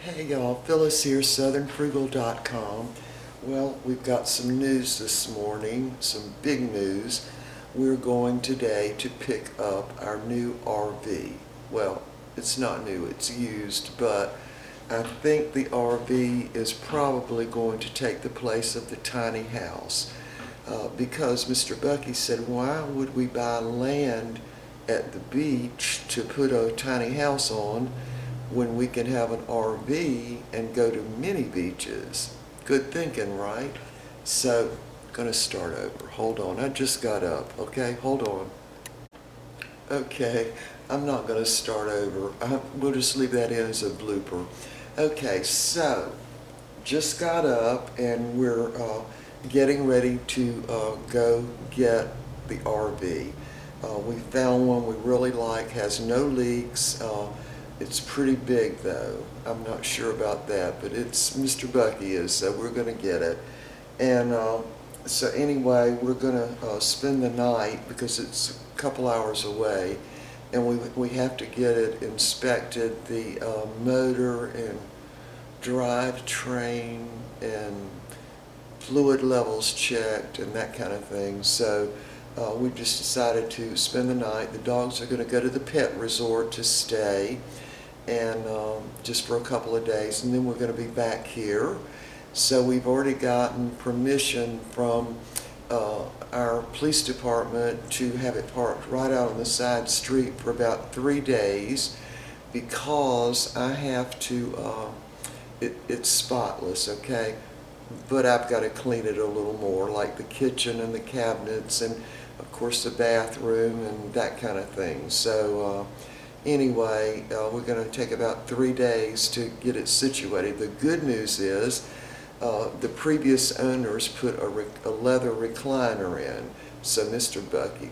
Hey y'all, Phyllis here, southernfrugal.com. Well, we've got some news this morning, some big news. We're going today to pick up our new RV. Well, it's not new, it's used, but I think the RV is probably going to take the place of the tiny house because Mr. Bucky said, why would we buy land at the beach to put a tiny house on when we can have an RV and go to mini beaches? Good thinking, right? So, gonna start over. Hold on, I just got up, okay? Hold on. Okay, I'm not gonna start over. We'll just leave that in as a blooper. Okay, so, just got up and we're getting ready to go get the RV. We found one we really like, has no leaks. It's pretty big though. I'm not sure about that, but it's Mr. Bucky is, so we're going to get it. And so anyway, we're going to spend the night because it's a couple hours away, and we have to get it inspected, the motor and drivetrain and fluid levels checked and that kind of thing. So we just decided to spend the night. The dogs are going to go to the pet resort to stay, and just for a couple of days, and then we're going to be back here. So we've already gotten permission from our police department to have it parked right out on the side street for about 3 days, because I have to, it's spotless, okay? But I've got to clean it a little more, like the kitchen and the cabinets and of course the bathroom and that kind of thing. So anyway, we're going to take about 3 days to get it situated. The good news is the previous owners put a leather recliner in. So Mr. Bucky,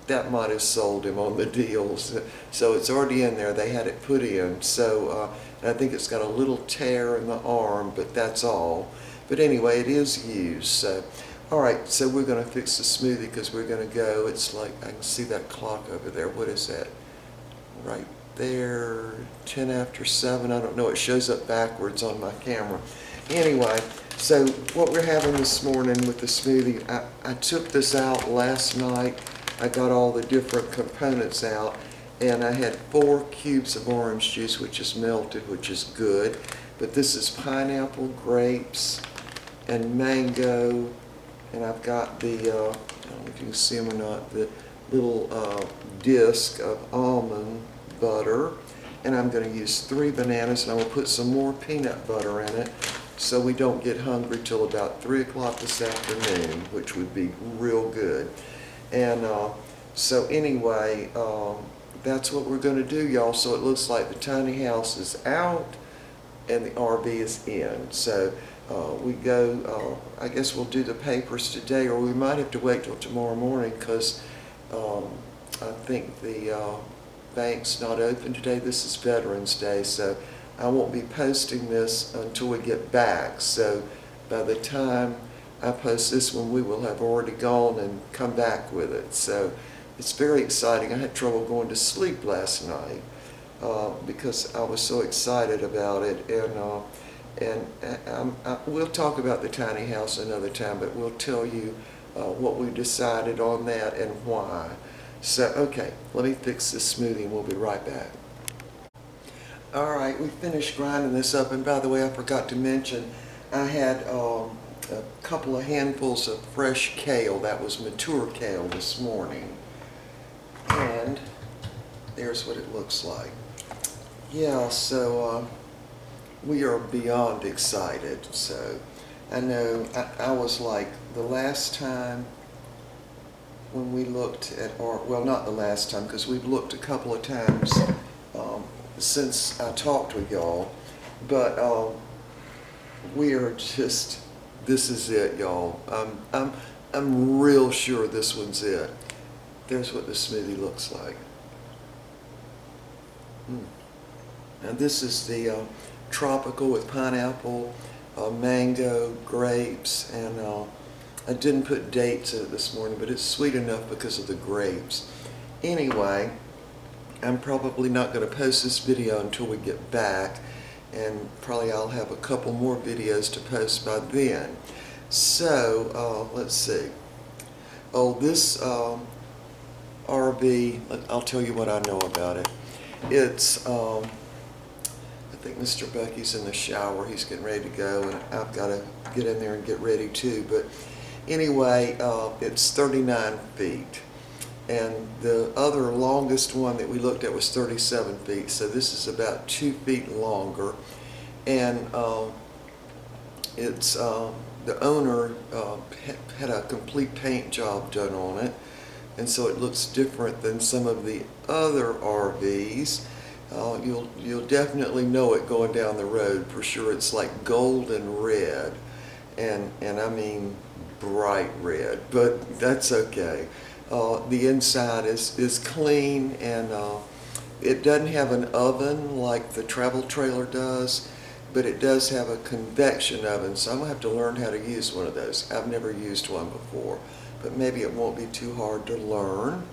that might have sold him on the deals. So it's already in there. They had it put in. So I think it's got a little tear in the arm, but that's all. But anyway, it is used. So, all right, so we're going to fix the smoothie because we're going to go. It's like, I can see that clock over there. What is that? Right there, 10 after 7. I don't know. It shows up backwards on my camera. Anyway, so what we're having this morning with the smoothie, I took this out last night. I got all the different components out, and I had 4 cubes of orange juice, which is melted, which is good. But this is pineapple, grapes, and mango, and I've got the, I don't know if you can see them or not, the little disc of almond butter, and I'm going to use 3 bananas, and I will put some more peanut butter in it so we don't get hungry till about 3 o'clock this afternoon, which would be real good. And so anyway, that's what we're going to do, y'all. So it looks like the tiny house is out and the RV is in. So we go, I guess we'll do the papers today, or we might have to wait till tomorrow morning because I think the bank's not open today. This is Veterans Day, so I won't be posting this until we get back. So by the time I post this one, we will have already gone and come back with it. So it's very exciting. I had trouble going to sleep last night because I was so excited about it. And we'll talk about the tiny house another time, but we'll tell you what we decided on that and why. So, okay, let me fix this smoothie and we'll be right back. All right, we finished grinding this up, and by the way, I forgot to mention, I had a couple of handfuls of fresh kale. That was mature kale this morning. And there's what it looks like. Yeah, so we are beyond excited. So I know I was like, the last time when we looked at our, well, not the last time, because we've looked a couple of times since I talked with y'all, but we are just, this is it, y'all. I'm real sure this one's it. There's what the smoothie looks like. Now this is the tropical with pineapple, mango, grapes, and I didn't put dates in it this morning, but it's sweet enough because of the grapes. Anyway, I'm probably not going to post this video until we get back, and probably I'll have a couple more videos to post by then. So let's see. Oh, this RV, I'll tell you what I know about it. It's I think Mr. Bucky's in the shower. He's getting ready to go, and I've got to get in there and get ready too. But anyway, it's 39 feet. And the other longest one that we looked at was 37 feet. So this is about 2 feet longer. And it's the owner had a complete paint job done on it. And so it looks different than some of the other RVs. You'll definitely know it going down the road for sure. It's like golden red, and I mean bright red, but that's okay. The inside is clean, and it doesn't have an oven like the travel trailer does, but it does have a convection oven, so I'm going to have to learn how to use one of those. I've never used one before, but maybe it won't be too hard to learn.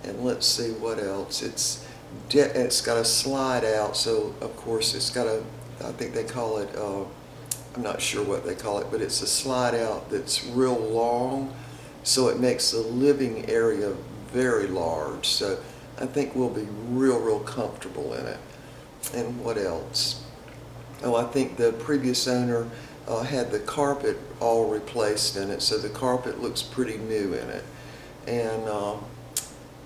And let's see what else. It's got a slide out, so of course it's got a, I think they call it, I'm not sure what they call it, but it's a slide out that's real long, so it makes the living area very large. So I think we'll be real comfortable in it. And what else? Oh, I think the previous owner had the carpet all replaced in it, so the carpet looks pretty new in it. And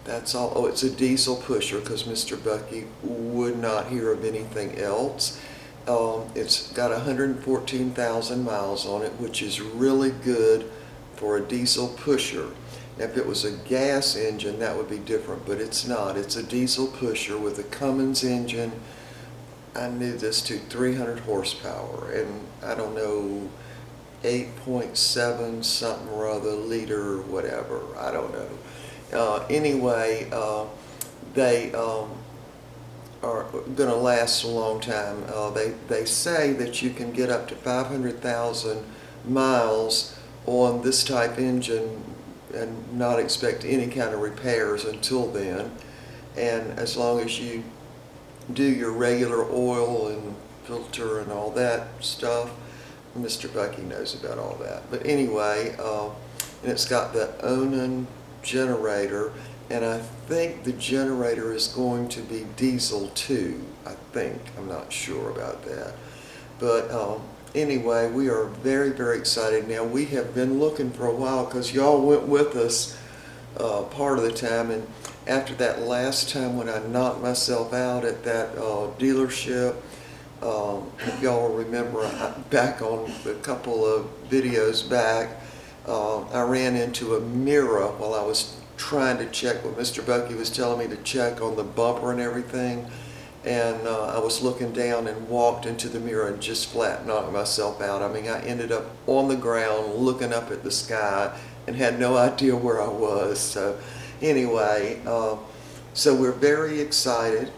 that's all. Oh, it's a diesel pusher because Mr. Bucky would not hear of anything else. It's got 114,000 miles on it, which is really good for a diesel pusher. Now, if it was a gas engine, that would be different, but it's not. It's a diesel pusher with a Cummins engine. I knew this to 300 horsepower, and I don't know, 8.7 something or other liter, whatever. I don't know. Anyway, they are going to last a long time. They say that you can get up to 500,000 miles on this type engine and not expect any kind of repairs until then. And as long as you do your regular oil and filter and all that stuff, Mr. Bucky knows about all that. But anyway, and it's got the Onan generator, and I think the generator is going to be diesel too. I think. I'm not sure about that. But anyway, we are very excited. Now, we have been looking for a while because y'all went with us part of the time, and after that last time when I knocked myself out at that dealership, if y'all remember, back on a couple of videos back, I ran into a mirror while I was trying to check what Mr. Bucky was telling me to check on the bumper and everything, and I was looking down and walked into the mirror and just flat knocked myself out. I mean, I ended up on the ground looking up at the sky and had no idea where I was. So anyway, so we're very excited,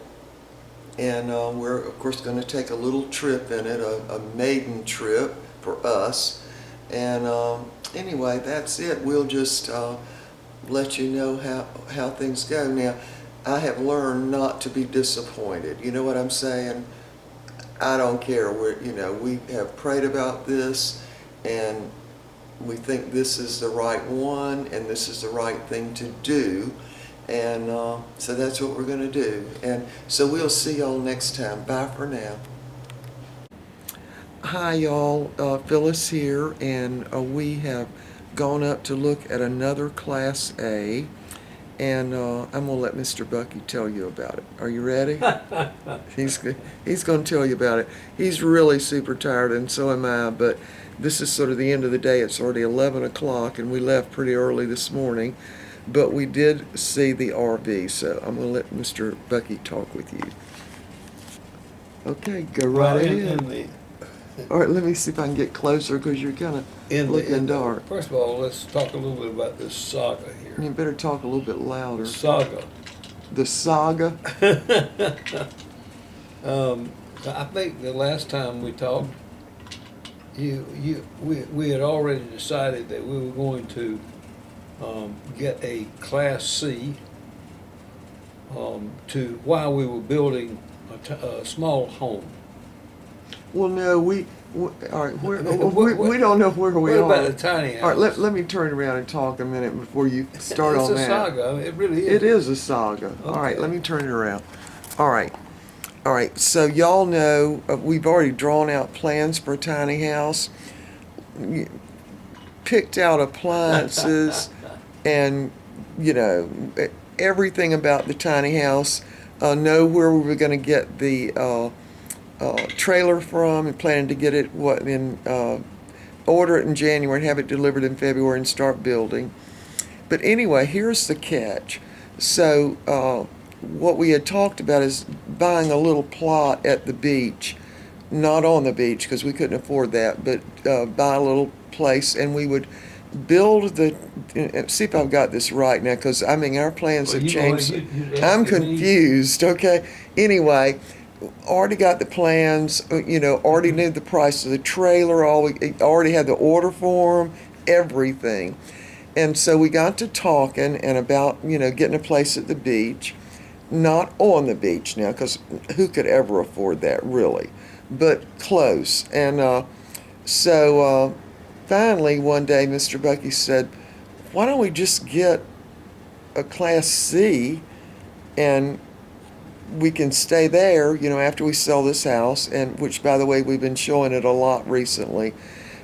and we're of course going to take a little trip in it, a maiden trip for us. And anyway, that's it. We'll just let you know how things go. Now, I have learned not to be disappointed. You know what I'm saying? I don't care. We have prayed about this, and we think this is the right one, and this is the right thing to do. And so that's what we're going to do. And so we'll see y'all next time. Bye for now. Hi y'all, Phyllis here, and we have gone up to look at another Class A, and I'm going to let Mr. Bucky tell you about it. Are you ready? He's going to tell you about it. He's really super tired, and so am I, but this is sort of the end of the day. It's already 11 o'clock, and we left pretty early this morning, but we did see the RV, so I'm going to let Mr. Bucky talk with you. Okay, go right ahead. All right, let me see if I can get closer because you're kind of looking dark. First of all, let's talk a little bit about this Saga here. You better talk a little bit louder. Saga. The Saga? I think the last time we talked, we had already decided that we were going to get a Class C while we were building a small home. Well, no, all right, What we don't know where we what are. about the tiny house? All right, let me turn around and talk a minute before you start It's on a that. saga. It really is. It is a saga. All right, Okay. let me turn it around. All right. All right, so y'all know we've already drawn out plans for a tiny house, picked out appliances, and, you know, everything about the tiny house, know where we were going to get the trailer from, and planning to get it, order it in January and have it delivered in February and start building. But anyway, here's the catch. So, what we had talked about is buying a little plot at the beach, not on the beach because we couldn't afford that, but buy a little place, and we would build see if I've got this right now, because I mean our plans Well, have you go changed. ahead, you I'm asking me. confused. Okay. Anyway, already got the plans. Already knew the price of the trailer. Already had the order form, everything. And so we got to talking and about, getting a place at the beach, not on the beach now, because who could ever afford that, really, but close. And so finally, one day, Mr. Bucky said, why don't we just get a Class C and we can stay there, after we sell this house, and which, by the way, we've been showing it a lot recently.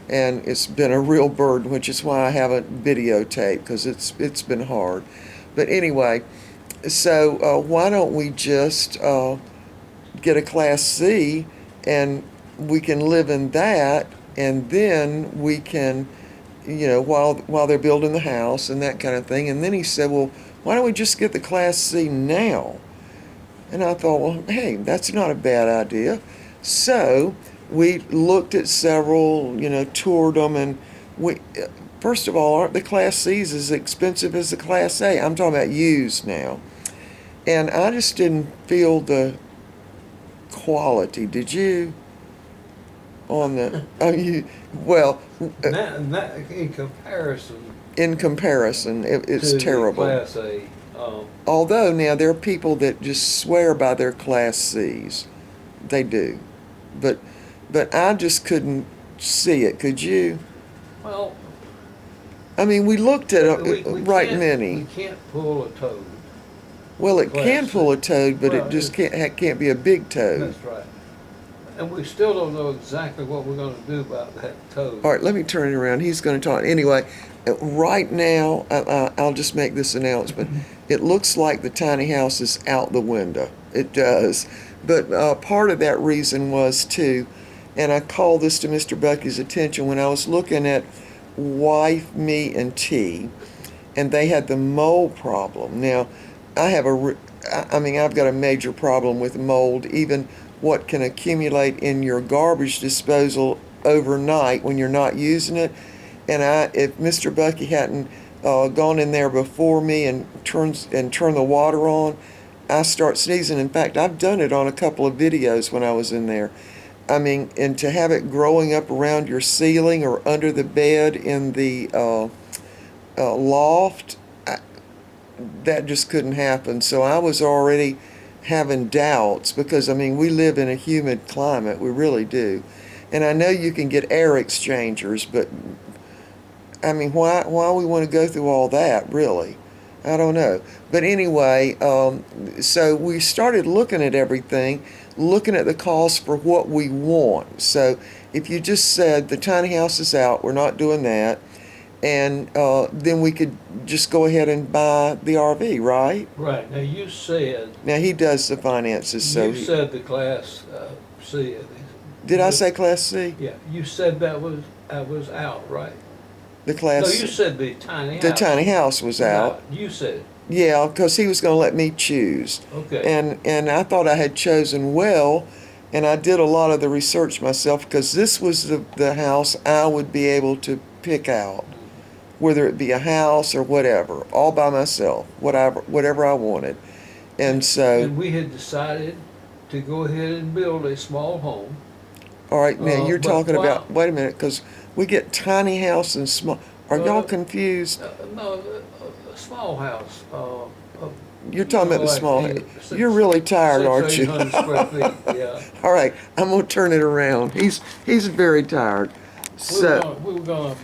And it's been a real burden, which is why I haven't videotaped, because it's been hard. But anyway, so why don't we just get a Class C, and we can live in that, and then we can, while they're building the house and that kind of thing. And then he said, well, why don't we just get the Class C now? And I thought, well, hey, that's not a bad idea. So we looked at several, toured them, and first of all, aren't the Class C's as expensive as the Class A? I'm talking about used now. And I just didn't feel the quality. Did you? On the, well, Not in comparison in comparison, it's to terrible. the Class A. Although now there are people that just swear by their Class C's. They do. But I just couldn't see it. Could you? Well, I mean, we looked at we many. We can't pull a toad. Well, it Class can pull a C. toad, but Well, it just can't be a big toad. That's right. And we still don't know exactly what we're going to do about that toad. All right, let me turn it around. He's going to talk. Anyway, right now, I'll just make this announcement. It looks like the tiny house is out the window. It does. But part of that reason was, too, and I called this to Mr. Bucky's attention when I was looking at Wife, Me, and Tea, and they had the mold problem. Now, I've got a major problem with mold, even what can accumulate in your garbage disposal overnight when you're not using it. And if Mr. Bucky hadn't gone in there before me and turned the water on, I start sneezing. In fact, I've done it on a couple of videos when I was in there. I mean, and to have it growing up around your ceiling or under the bed in the loft, that just couldn't happen. So I was already having doubts, because, I mean, we live in a humid climate. We really do. And I know you can get air exchangers, but, I mean, why we want to go through all that, really? I don't know. But anyway, so we started looking at everything, looking at the cost for what we want. So if you just said the tiny house is out, we're not doing that, and then we could just go ahead and buy the RV, right? Right. Now, you said... Now, he does the finances, so... You said the Class C. Did I say Class C? Yeah. You said that was out, right? The Class... No, you said the tiny house. The tiny house was out. You said it. Yeah, because he was going to let me choose. Okay. And I thought I had chosen well, and I did a lot of the research myself, because this was the house I would be able to pick out, whether it be a house or whatever, all by myself, whatever I wanted. And so... And we had decided to go ahead and build a small home. All right, now you're but talking wow. about... Wait a minute, because we get tiny house and small... Are y'all confused? No, a small house. You're talking about the Like small. six- You're really tired, six, aren't you? 800 square feet, yeah. All right, I'm gonna turn it around. He's very tired. So, We were gonna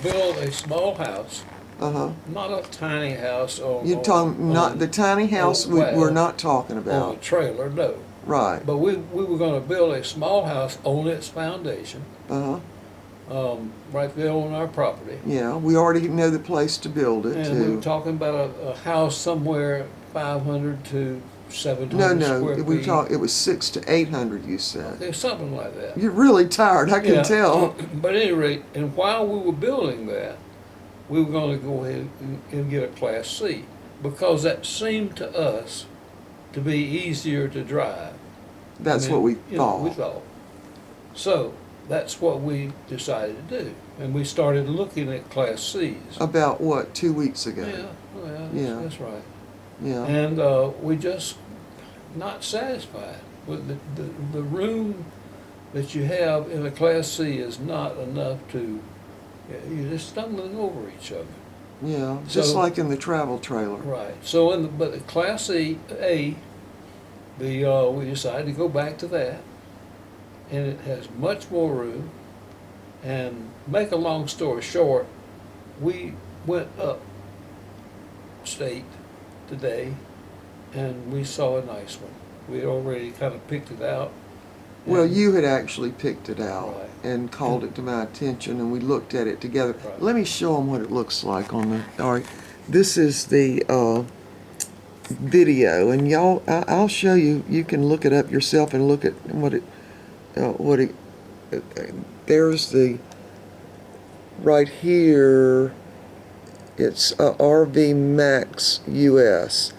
build a small house, uh-huh. not a tiny house You're talking not the tiny house we're not talking on a about. trailer, no. Right. But we were gonna build a small house on its foundation, Uh-huh. right there on our property. Yeah, we already know the place to build it And we were too. talking about a house somewhere 500 to 700 No, square we feet. talk. It was 600 to 800. You said. Okay, something like that. You're really tired. I can Yeah. tell. But at any rate, and while we were building that, we were going to go ahead and get a Class C because that seemed to us to be easier to drive. That's I mean, what we you know, thought. we thought. So that's what we decided to do, and we started looking at Class Cs. About what, 2 weeks ago? Yeah, well, Yeah. that's right. Yeah. And we just not satisfied with the room that you have in a Class C is not enough to. You're just stumbling over each other. Yeah. Just So- like in the travel trailer. Right. So but the Class A, we decided to go back to that, and it has much more room. And make a long story short, we went up state today, and we saw a nice one. We had already kind of picked it out. Well, and- you had actually picked it out Right. and called it to my attention, and we looked at it together. Right. Let me show them what it looks like on the. All right, this is the video, and y'all, I'll show you. You can look it up yourself and look at what it. There's the. Right here, it's RV Max US,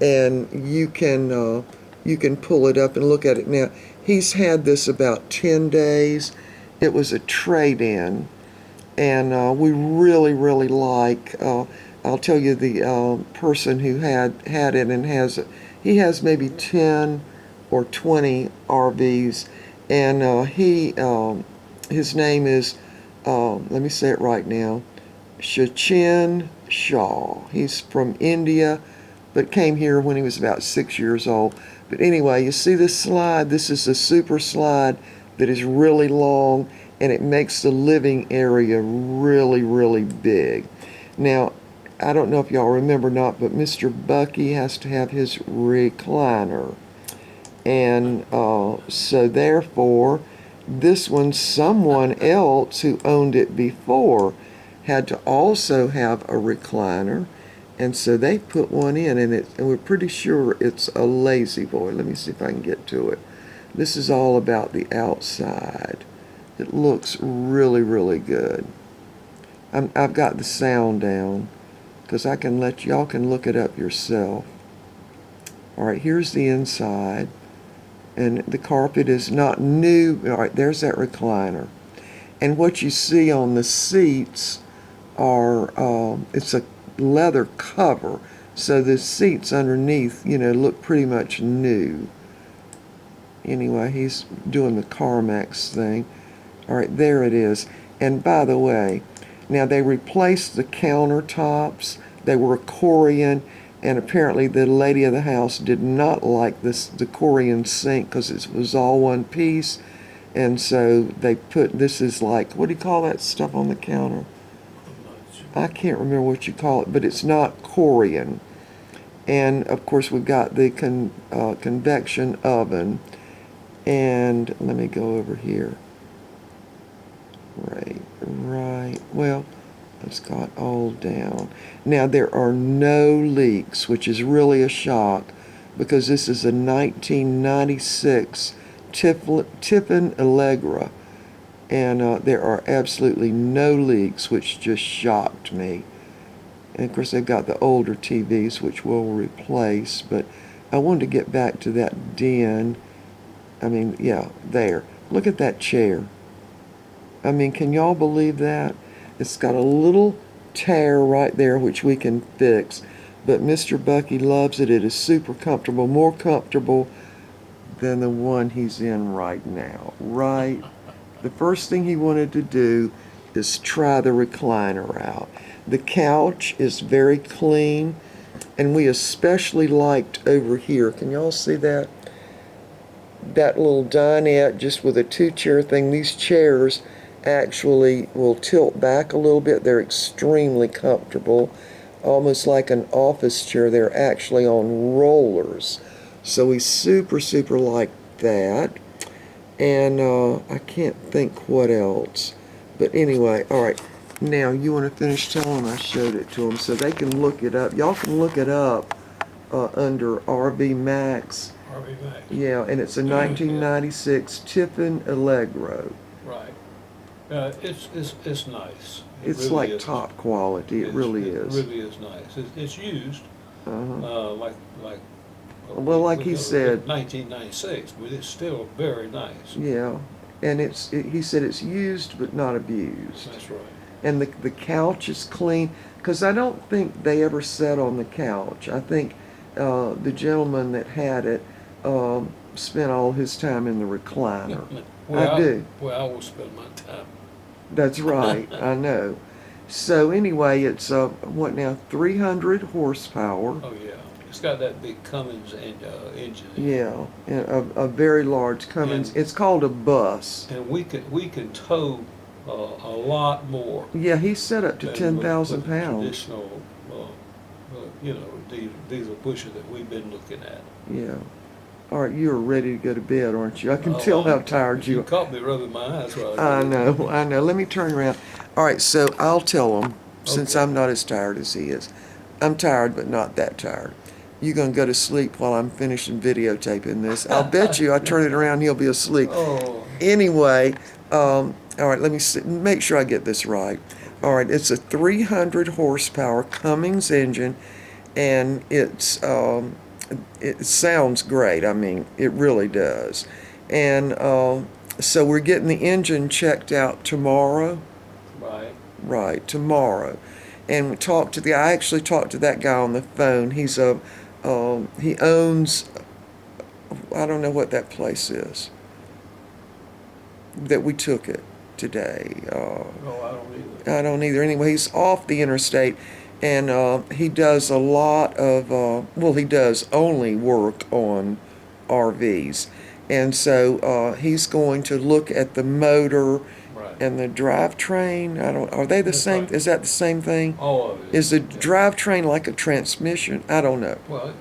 and you can pull it up and look at it now. He's had this about 10 days. It was a trade-in, and we really, really like. I'll tell you the person who had it and has it. He has maybe 10 or 20 RVs, and his name is. Let me say it right now. Sachin Shah. He's from India, but came here when he was about 6 years old. But anyway, you see this slide? This is a super slide that is really long, and it makes the living area really, really big. Now, I don't know if y'all remember or not, but Mr. Bucky has to have his recliner. And so therefore, this one, someone else who owned it before had to also have a recliner, and so they put one in, and we're pretty sure it's a Lazy Boy. Let me see if I can get to it. This is all about the outside. It looks really, really good. I've got the sound down because I can let y'all can look it up yourself. All right, here's the inside. And the carpet is not new. All right, there's that recliner. And what you see on the seats are, it's a leather cover. So the seats underneath, look pretty much new. Anyway, he's doing the CarMax thing. All right, there it is. And by the way, now they replaced the countertops. They were Korean. And apparently the lady of the house did not like the Korean sink because it was all one piece. And so they put, this is like, what do you call that stuff on the counter? I can't remember what you call it, but it's not Korean. And of course we've got the convection oven. And let me go over here. Right. Well, it's got all down. Now there are no leaks, which is really a shock because this is a 1996 Tiffin Allegro, and there are absolutely no leaks, which just shocked me. And of course they've got the older TVs, which we'll replace, but I wanted to get back to that den. I mean, yeah, there. Look at that chair. I mean, can y'all believe that? It's got a little tear right there, which we can fix. But Mr. Bucky loves it. It is super comfortable, more comfortable than the one he's in right now. Right? The first thing he wanted to do is try the recliner out. The couch is very clean. And we especially liked over here. Can y'all see that? That little dinette just with a two-chair thing. These chairs actually will tilt back a little bit. They're extremely comfortable, almost like an office chair. They're actually on rollers. So we super, super like that. And I can't think what else. But anyway, all right. Now, you want to finish telling them I showed it to them so they can look it up. Y'all can look it up under RV Max. RV Max. Yeah, and it's a 1996 Tiffin Allegro. Right. It's nice. It's really like is. top quality. It really is. It really is nice. It's used, like. Well, like he said, 1996, but it's still very nice. Yeah, and he said it's used but not abused. That's right. And the couch is clean, because I don't think they ever sat on the couch. I think the gentleman that had it spent all his time in the recliner. Well, I do. Well, I will spend my time. That's right, I know. So anyway, it's what now, 300 horsepower. Oh yeah, it's got that big Cummins engine. Yeah, and a very large Cummins. It's called a bus. And we can tow a lot more. Yeah, he said up to than 10,000 with pounds. Traditional, diesel pusher that we've been looking at. Yeah. All right, you are ready to go to bed, aren't you? I can tell how tired you You are. caught me rubbing my eyes while I know. Let me turn around. All right, so I'll tell him, since Okay. I'm not as tired as he is. I'm tired, but not that tired. You're going to go to sleep while I'm finishing videotaping this. I'll bet you I turn it around, he'll be asleep. Oh. Anyway, all right, let me make sure I get this right. All right, it's a 300 horsepower Cummins engine, and it sounds great. I mean, it really does. And so we're getting the engine checked out tomorrow. Right. Right, tomorrow. And I actually talked to that guy on the phone. He owns, I don't know what that place is that we took it today. No, I don't either. I don't either. Anyway, he's off the interstate, and he does a lot of, he does only work on RVs. And so he's going to look at the motor and the drivetrain. Are they the same? Right. Is that the same thing? All of it. Is the drivetrain like a transmission? I don't know. Well,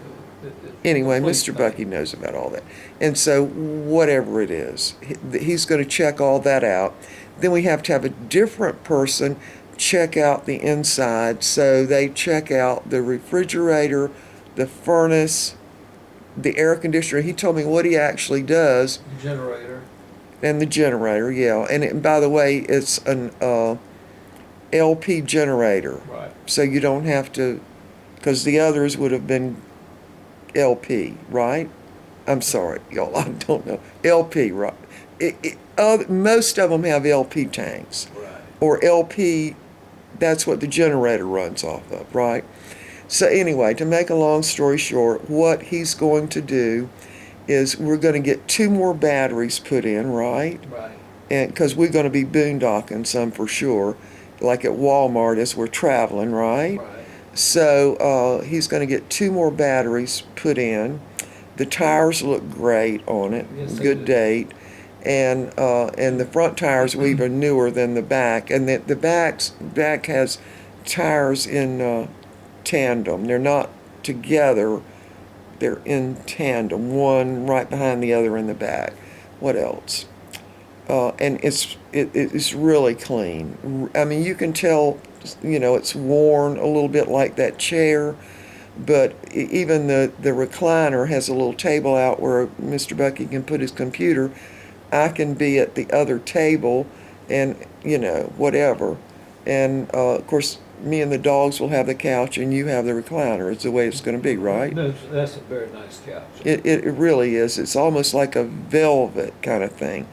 Anyway, Mr. Bucky knows about all that. And so whatever it is, he's going to check all that out. Then we have to have a different person check out the inside. So they check out the refrigerator, the furnace, the air conditioner. He told me what he actually does. Generator. And the generator, yeah. And by the way, it's an LP generator. Right. So you don't have to, because the others would have been LP, right? I'm sorry, y'all, I don't know. LP, right? Most of them have LP tanks. Right. Or LP, that's what the generator runs off of, right? So anyway, to make a long story short, what he's going to do is we're going to get 2 more batteries put in, right? Right. And because we're going to be boondocking some for sure, like at Walmart as we're traveling, right? Right. So he's going to get 2 more batteries put in. The tires look great on it. Yes, they Good do. date. And the front tires are even newer than the back. And the back has tires in tandem. They're not together. They're in tandem, one right behind the other in the back. What else? And it's really clean. I mean, you can tell, it's worn a little bit like that chair, but even the recliner has a little table out where Mr. Bucky can put his computer. I can be at the other table and, whatever. And, of course, me and the dogs will have the couch and you have the recliner. It's the way it's going to be, right? That's a very nice couch. It really is. It's almost like a velvet kind of thing.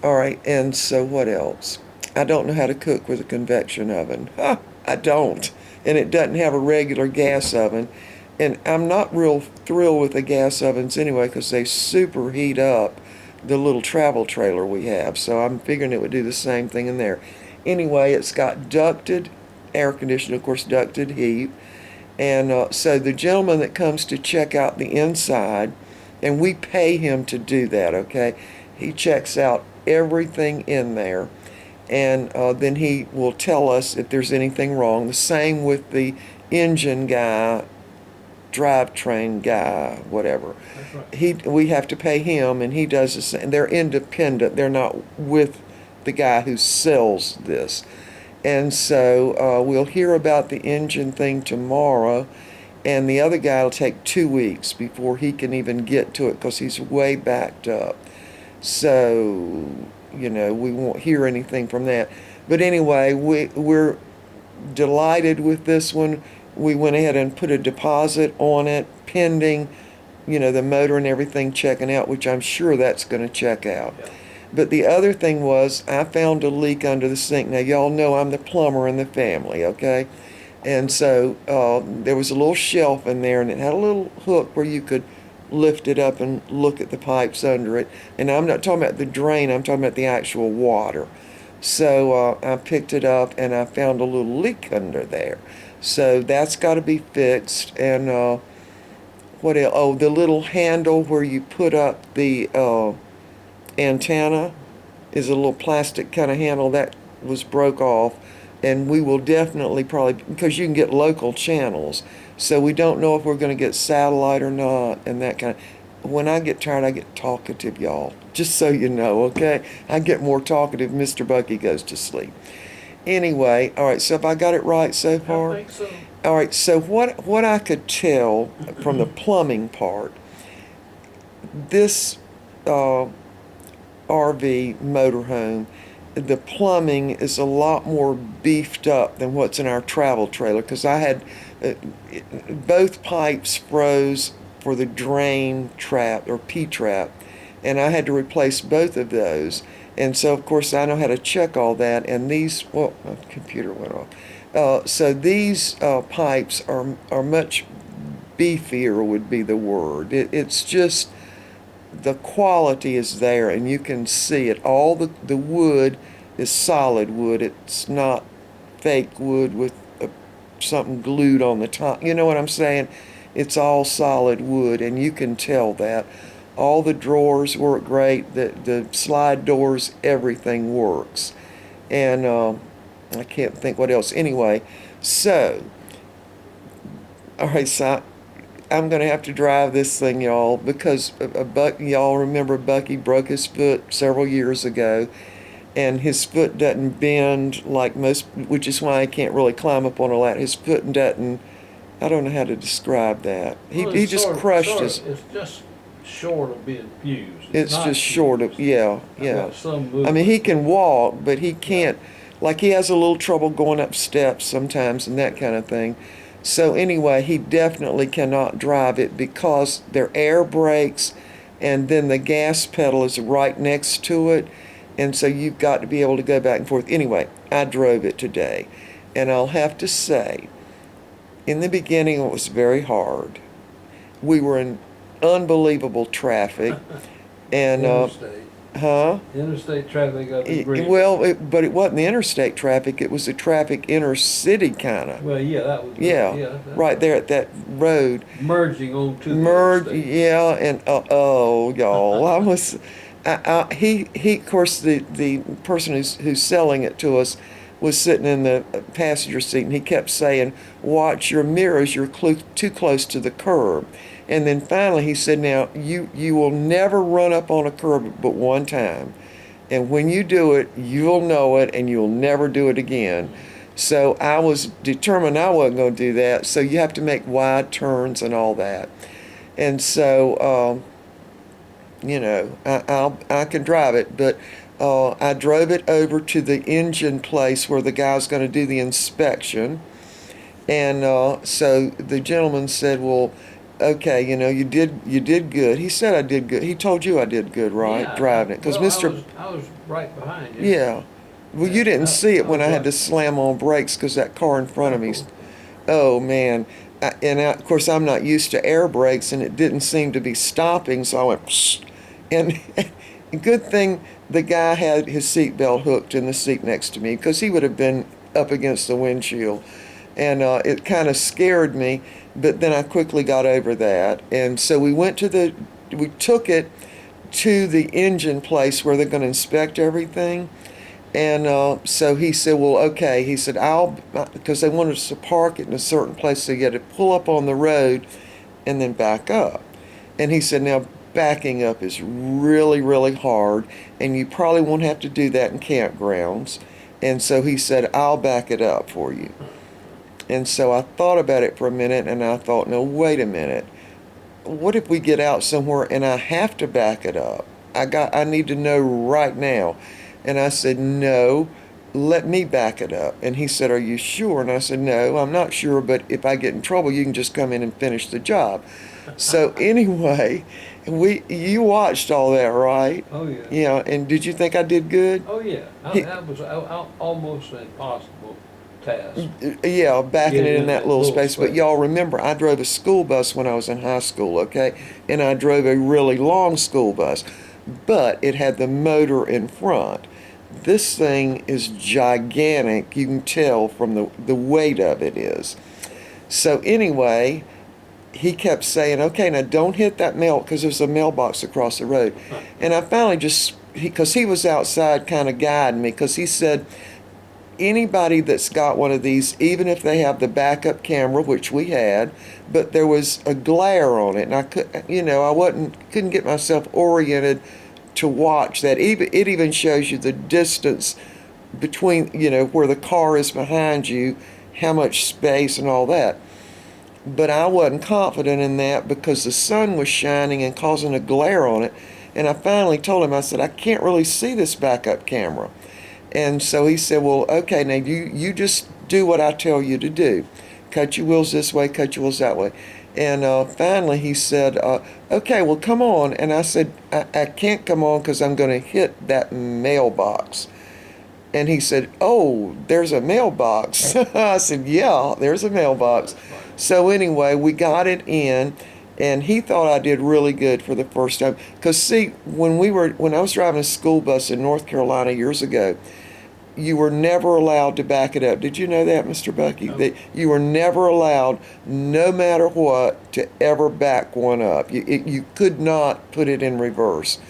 All right, and so what else? I don't know how to cook with a convection oven. I don't. And it doesn't have a regular gas oven. And I'm not real thrilled with the gas ovens anyway because they super heat up the little travel trailer we have. So I'm figuring it would do the same thing in there. Anyway, it's got ducted air conditioning, of course, ducted heat. And so the gentleman that comes to check out the inside, and we pay him to do that, okay? He checks out everything in there, and then he will tell us if there's anything wrong. The same with the engine guy, drivetrain guy, whatever. That's right. We have to pay him, and he does the same. They're independent. They're not with the guy who sells this. And so we'll hear about the engine thing tomorrow, and the other guy will take 2 weeks before he can even get to it because he's way backed up. So, we won't hear anything from that. But anyway, we're delighted with this one. We went ahead and put a deposit on it pending, the motor and everything checking out, which I'm sure that's going to check out. Yeah. But the other thing was, I found a leak under the sink. Now, y'all know I'm the plumber in the family, okay? And so there was a little shelf in there, and it had a little hook where you could lift it up and look at the pipes under it. And I'm not talking about the drain, I'm talking about the actual water. So I picked it up, and I found a little leak under there. So that's got to be fixed. And what else? Oh, the little handle where you put up the antenna is a little plastic kind of handle that was broke off, and we will definitely probably, because you can get local channels, so we don't know if we're going to get satellite or not, and that kind of. When I get tired, I get talkative, y'all, just so you know, okay? I get more talkative. Mr. Bucky goes to sleep. Anyway, all right, so have I got it right so far? I think so. All right, so what I could tell from the plumbing part, this RV motorhome, the plumbing is a lot more beefed up than what's in our travel trailer, because I had both pipes froze for the drain trap or P-trap, and I had to replace both of those. And so of course I know how to check all that, and these, well, my computer went off. So these pipes are much beefier would be the word. It's just, the quality is there, and you can see it. All the wood is solid wood. It's not fake wood with something glued on the top. You know what I'm saying? It's all solid wood, and you can tell that. All the drawers work great. The slide doors, everything works. And I can't think what else. Anyway, so, all right, so I'm going to have to drive this thing, y'all, because y'all remember Bucky broke his foot several years ago, and his foot doesn't bend like most, which is why he can't really climb up on a ladder. His foot doesn't, I don't know how to describe that. He just crushed his. It's just short of being fused. It's not just short of, fused. yeah, I've yeah. got some movement. I mean, he can walk, but he can't, like he has a little trouble going up steps sometimes and that kind of thing. So anyway, he definitely cannot drive it because they're air brakes, and then the gas pedal is right next to it, and so you've got to be able to go back and forth. Anyway, I drove it today, and I'll have to say, in the beginning it was very hard. We were in unbelievable traffic, and Interstate. huh? Interstate traffic up the bridge. Well, but it wasn't the interstate traffic. It was the traffic inner city kind of. Well, yeah, that was. Yeah, right there at that road. Merging onto the interstate. Yeah, and oh, y'all, I was, he, of course, the person who's selling it to us was sitting in the passenger seat, and he kept saying, "Watch your mirrors, you're too close to the curb." And then finally he said, "Now, you will never run up on a curb but one time. And when you do it, you'll know it, and you'll never do it again." So I was determined I wasn't going to do that. So you have to make wide turns and all that. And so, I can drive it, but I drove it over to the engine place where the guy's going to do the inspection. And so the gentleman said, "Well, okay, you did good." He said I did good. He told you I did good, right? Yeah, Driving it, because well, I was right behind you. Yeah. Well, you didn't see it when I had to slam on brakes because that car in front of me. Oh man! Of course I'm not used to air brakes, and it didn't seem to be stopping, so I went, psh, and good thing the guy had his seatbelt hooked in the seat next to me, because he would have been up against the windshield. and it kind of scared me, but then I quickly got over that. And so we took it to the engine place where they're going to inspect everything. And so he said, well, okay. He said, because they wanted us to park it in a certain place, so you had to pull up on the road and then back up. And he said, now backing up is really, really hard, and you probably won't have to do that in campgrounds. And so he said, I'll back it up for you. And so I thought about it for a minute, and I thought, no, wait a minute. What if we get out somewhere and I have to back it up? I need to know right now. And I said, no, let me back it up. And he said, are you sure? And I said, no, I'm not sure, but if I get in trouble, you can just come in and finish the job. So anyway, you watched all that, right? Oh, yeah. Yeah, and did you think I did good? Oh, yeah. That was almost an impossible task. Yeah, backing it in that little space. But space. y'all remember, I drove a school bus when I was in high school, okay? And I drove a really long school bus, but it had the motor in front. This thing is gigantic. You can tell from the weight of it is. So anyway, he kept saying, okay, now don't hit that mail, because there's a mailbox across the road. And I finally because he was outside kind of guiding me, because he said, anybody that's got one of these, even if they have the backup camera, which we had, but there was a glare on it, and I couldn't get myself oriented to watch that. It even shows you the distance between, where the car is behind you, how much space and all that. But I wasn't confident in that because the sun was shining and causing a glare on it. And I finally told him, I said, I can't really see this backup camera. And so he said, well, okay, now you just do what I tell you to do. Cut your wheels this way, cut your wheels that way. And finally he said, okay, well, come on. And I said, I can't come on because I'm going to hit that mailbox. And he said, oh, there's a mailbox. I said, yeah, there's a mailbox. So anyway, we got it in, and he thought I did really good for the first time. Because see, when I was driving a school bus in North Carolina years ago, you were never allowed to back it up. Did you know that, Mr. Bucky? No. That you were never allowed, no matter what, to ever back one up. You could not put it in reverse.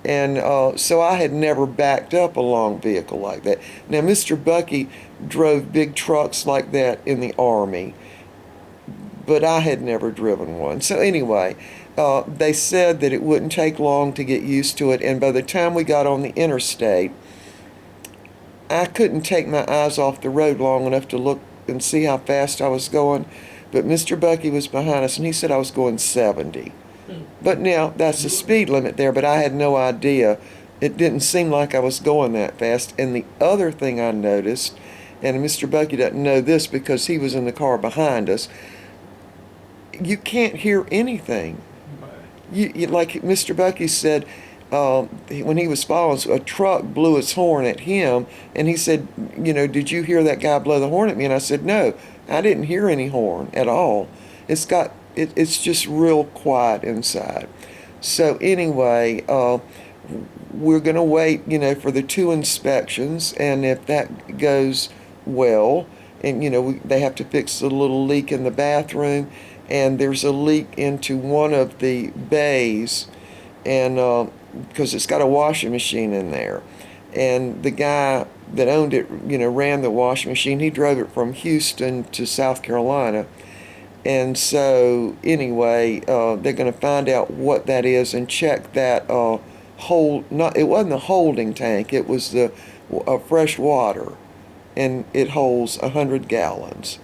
And so I had never backed up a long vehicle like that. Now, Mr. Bucky drove big trucks like that in the Army, but I had never driven one. So anyway, they said that it wouldn't take long to get used to it, and by the time we got on the interstate, I couldn't take my eyes off the road long enough to look and see how fast I was going, but Mr. Bucky was behind us, and he said I was going 70. But now, that's the speed limit there, but I had no idea. It didn't seem like I was going that fast. And the other thing I noticed, and Mr. Bucky doesn't know this because he was in the car behind us, you can't hear anything. Like Mr. Bucky said, when he was following us, a truck blew its horn at him, and he said, did you hear that guy blow the horn at me? And I said, no, I didn't hear any horn at all. It's just real quiet inside. So anyway, we're going to wait, for the 2 inspections, and if that goes well, and they have to fix the little leak in the bathroom, and there's a leak into one of the bays, and because it's got a washing machine in there, and the guy that owned it, ran the washing machine. He drove it from Houston to South Carolina. And so anyway, they're going to find out what that is and check that it wasn't a holding tank, it was the fresh water, and it holds 100 gallons,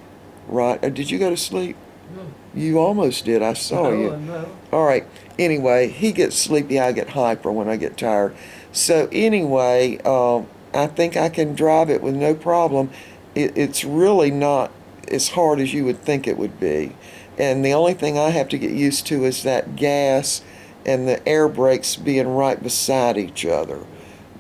right? Did you go to sleep? No. You almost did, I saw you. No. All right, anyway, he gets sleepy, I get hyper when I get tired. So anyway, I think I can drive it with no problem. It's really not as hard as you would think it would be. And the only thing I have to get used to is that gas and the air brakes being right beside each other.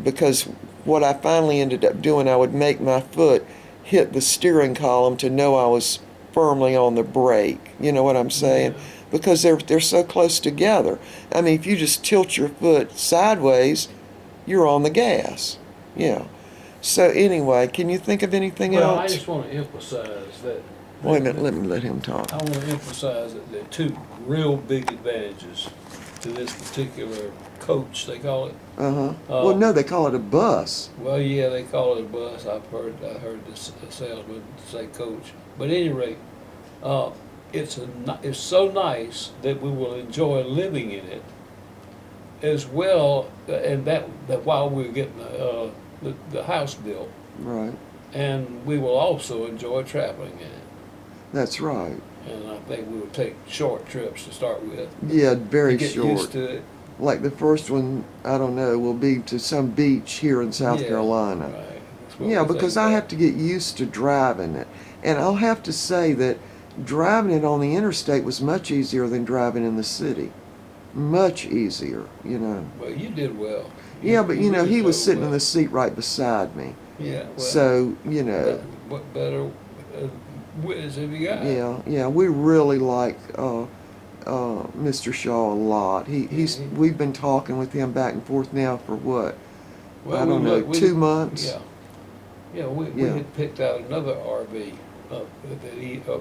Because what I finally ended up doing, I would make my foot hit the steering column to know I was firmly on the brake. You know what I'm saying? Yeah. Because they're so close together. I mean, if you just tilt your foot sideways, you're on the gas. Yeah. So anyway, can you think of anything Well, else? I just want to emphasize that Wait a minute, let me let him talk. I want to emphasize that there are two real big advantages to this particular coach, they call it. Well, no, they call it a bus. Well, yeah, they call it a bus. I heard the salesman say coach. But at any rate, it's so nice that we will enjoy living in it, as well, and that while we're getting the house built, Right. and we will also enjoy traveling in it. That's right. And I think we will take short trips to start with. Yeah, very to get short. used to it. Like the first one, I don't know, will be to some beach here in South Yeah, Carolina. Right. That's what Yeah, we because think I about. have to get used to driving it. And I'll have to say that driving it on the interstate was much easier than driving in the city. Much easier, you know. Well, you did well. Yeah, but you know, really he was drove sitting in well. the seat right beside me. Yeah. Well, So, you know, what better witness have you got? yeah, we really like Mr. Shaw a lot. We've been talking with him back and forth now for what? Well, I don't know, 2 months? Yeah. Yeah, we Yeah. had picked out another RV of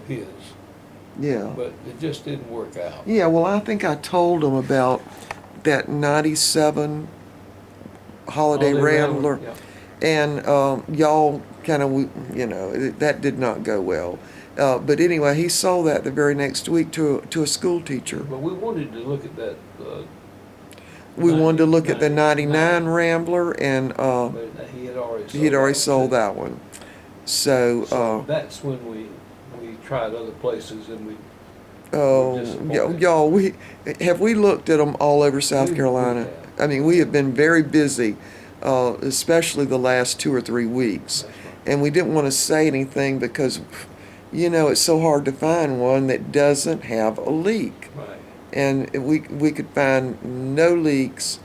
his, Yeah. but it just didn't work out. Yeah, well, I think I told him about that 97 Holiday Rambler. Yeah. And y'all kind of, you know, that did not go well. But anyway, he sold that the very next week to a school teacher. But we wanted to look at that. We wanted to look at the 99 99 Rambler, and But he had already sold. he had already that sold too. that one. So, So that's when we tried other places and we. oh, disappointed. y'all, we looked at them all over South We Carolina. have. I mean, we have been very busy, especially the last 2 or 3 weeks. That's right. And we didn't want to say anything because, you know, it's so hard to find one that doesn't have a leak. Right. And we could find no leaks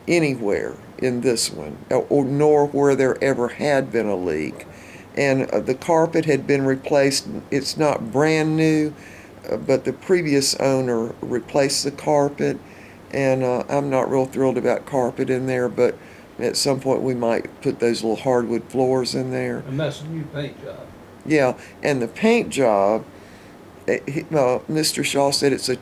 anywhere in this one, or nor where there ever had been a leak. And the carpet had been replaced. It's not brand new, but the previous owner replaced the carpet. And I'm not real thrilled about carpet in there, but at some point we might put those little hardwood floors in there. And that's a new paint job. Yeah, and the paint job, Mr. Shaw said it's a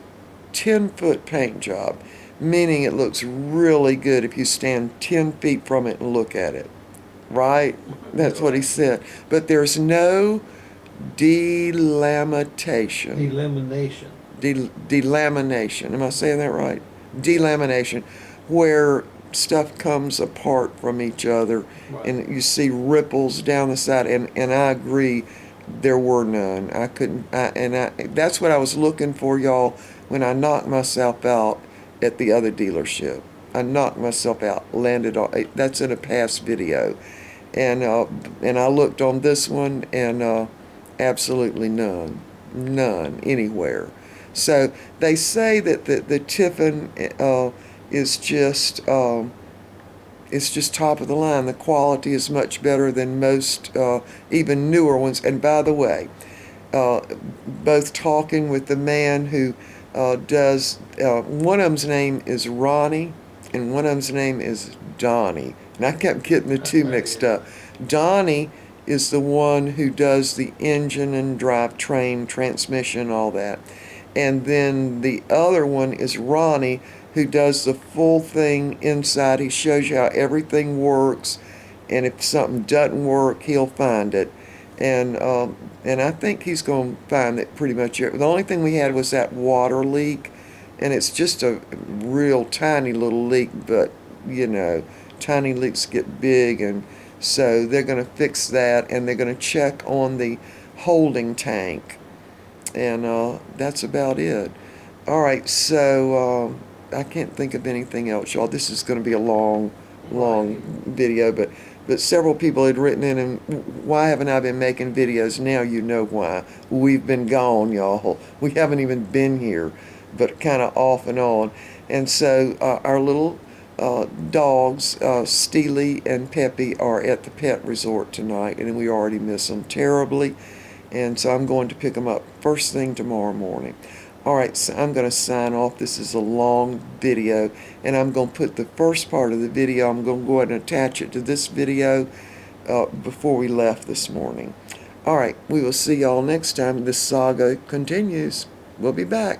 10-foot paint job, meaning it looks really good if you stand 10 feet from it and look at it. Right? That's what he said. But there's no delamitation. Elimination. Delamination. Am I saying that right? Delamination, where stuff comes apart from each other, Right. and you see ripples down the side. And I agree, there were none. I couldn't. That's what I was looking for, y'all, when I knocked myself out at the other dealership. I knocked myself out, landed on. That's in a past video, and I looked on this one, and absolutely none anywhere. So they say that the Tiffin is just it's just top of the line. The quality is much better than most even newer ones. And by the way, both talking with the man who does one of them's name is Ronnie and one of them's name is Donnie, and I kept getting the two mixed up. Donnie is the one who does the engine and drivetrain, transmission, all that. And then the other one is Ronnie, who does the full thing inside. He shows you how everything works, and if something doesn't work, he'll find it. And I think he's going to find that pretty much. The only thing we had was that water leak, and it's just a real tiny little leak, but you know, tiny leaks get big, and so they're going to fix that, and they're going to check on the holding tank, and that's about it. All right, so I can't think of anything else, y'all. This is going to be a long video, but several people had written in, and why haven't I been making videos? Now you know why. We've been gone, y'all. We haven't even been here, but kind of off and on. And so our little dogs, Steely and Peppy, are at the pet resort tonight, and we already miss them terribly. And so I'm going to pick them up first thing tomorrow morning. All right, so I'm going to sign off. This is a long video, and I'm going to put the first part of the video, I'm going to go ahead and attach it to this video before we left this morning. All right, we will see y'all next time. This saga continues. We'll be back.